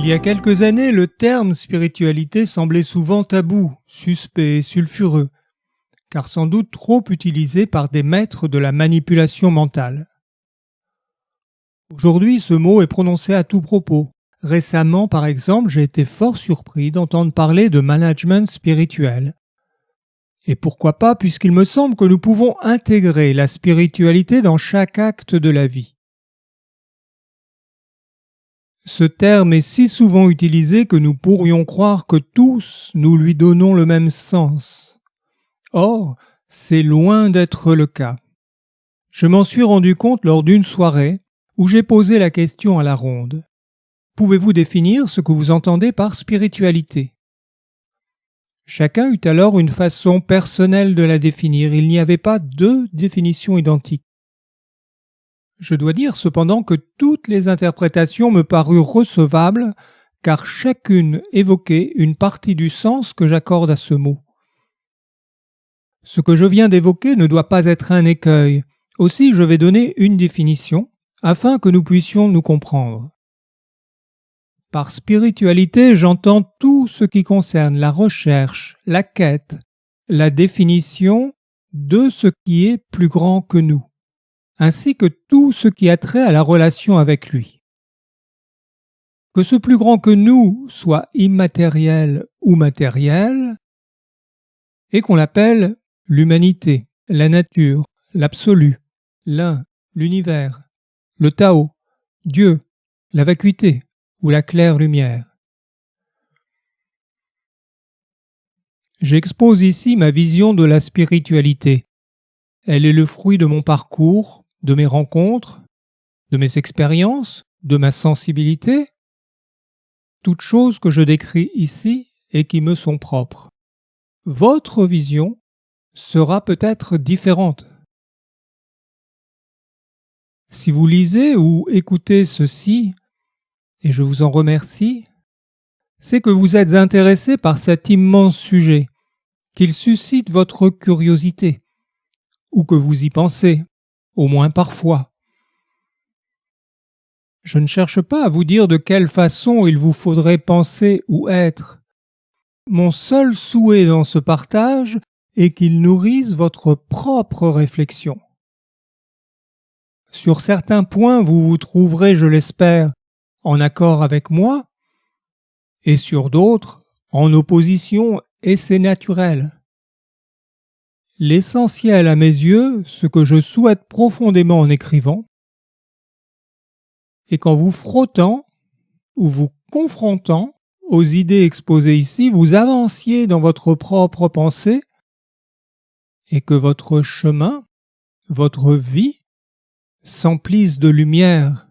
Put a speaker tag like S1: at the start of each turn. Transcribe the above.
S1: y a quelques années, le terme spiritualité semblait souvent tabou, suspect et sulfureux, car sans doute trop utilisé par des maîtres de la manipulation mentale. Aujourd'hui, ce mot est prononcé à tout propos. Récemment, par exemple, j'ai été fort surpris d'entendre parler de management spirituel. Et pourquoi pas, puisqu'il me semble que nous pouvons intégrer la spiritualité dans chaque acte de la vie. Ce terme est si souvent utilisé que nous pourrions croire que tous nous lui donnons le même sens. Or, c'est loin d'être le cas. Je m'en suis rendu compte lors d'une soirée où j'ai posé la question à la ronde. Pouvez-vous définir ce que vous entendez par spiritualité ? Chacun eut alors une façon personnelle de la définir. Il n'y avait pas deux définitions identiques. Je dois dire cependant que toutes les interprétations me parurent recevables, car chacune évoquait une partie du sens que j'accorde à ce mot. Ce que je viens d'évoquer ne doit pas être un écueil. Aussi, je vais donner une définition, afin que nous puissions nous comprendre. Par spiritualité, j'entends tout ce qui concerne la recherche, la quête, la définition de ce qui est plus grand que nous, ainsi que tout ce qui a trait à la relation avec lui. Que ce plus grand que nous soit immatériel ou matériel, et qu'on l'appelle l'humanité, la nature, l'absolu, l'un, l'univers, le Tao, Dieu, la vacuité ou la claire lumière. J'expose ici ma vision de la spiritualité. Elle est le fruit de mon parcours, de mes rencontres, de mes expériences, de ma sensibilité, toutes choses que je décris ici et qui me sont propres. Votre vision sera peut-être différente. Si vous lisez ou écoutez ceci, et je vous en remercie, c'est que vous êtes intéressé par cet immense sujet, qu'il suscite votre curiosité, ou que vous y pensez, au moins parfois. Je ne cherche pas à vous dire de quelle façon il vous faudrait penser ou être. Mon seul souhait dans ce partage est qu'il nourrisse votre propre réflexion. Sur certains points, vous vous trouverez, je l'espère, en accord avec moi, et sur d'autres, en opposition, et c'est naturel. L'essentiel à mes yeux, ce que je souhaite profondément en écrivant, est qu'en vous frottant ou vous confrontant aux idées exposées ici, vous avanciez dans votre propre pensée et que votre chemin, votre vie, s'emplisse de lumière